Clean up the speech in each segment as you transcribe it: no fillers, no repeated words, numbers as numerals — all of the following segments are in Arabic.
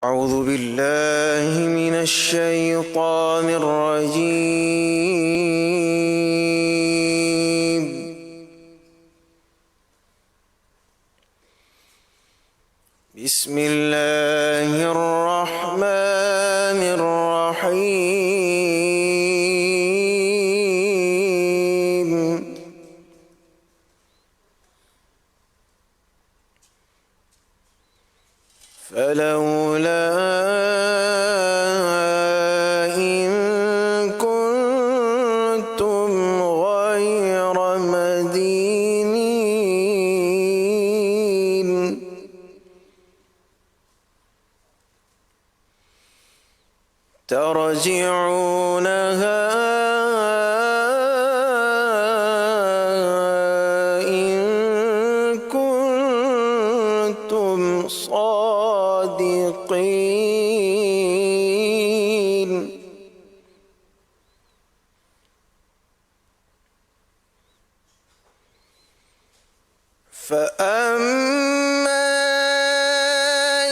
أعوذ بالله من الشيطان الرجيم. بسم الله الرحمن الرحيم. فلولا إن كنتم غير مدينين ترجعونها إن كنتم صادقين. فأما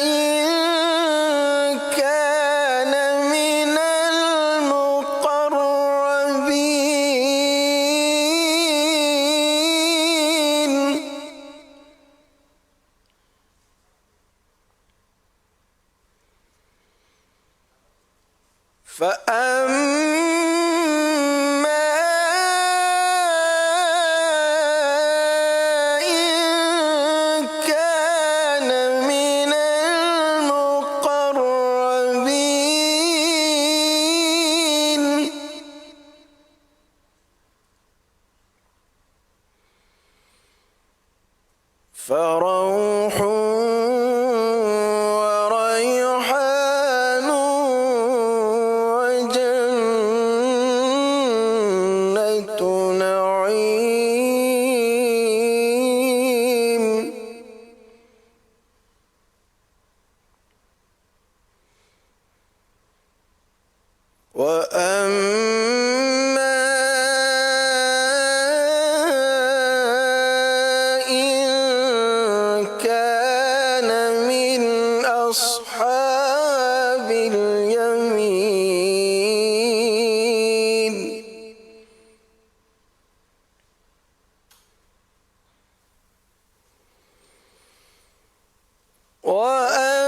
إن كان من المقربين فروح وريحان وجنة نعيم. وأما إن كان من أصحاب اليمين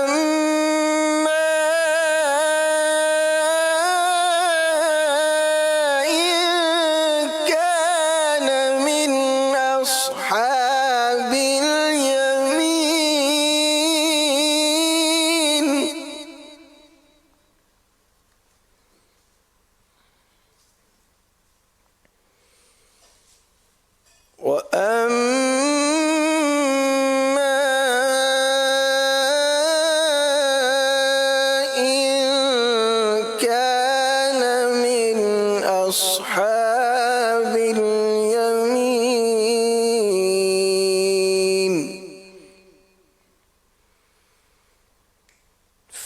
وأما إن كان من أصحاب اليمين وأما إن كان من أصحاب اليمين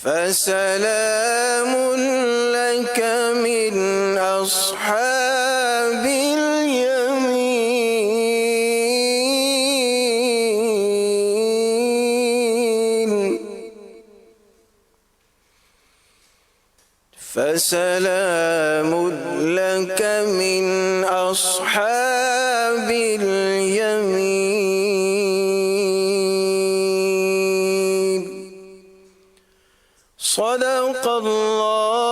فسلام لك من أصحاب اليمين فسلام لك من أصحاب اليمين. صدق الله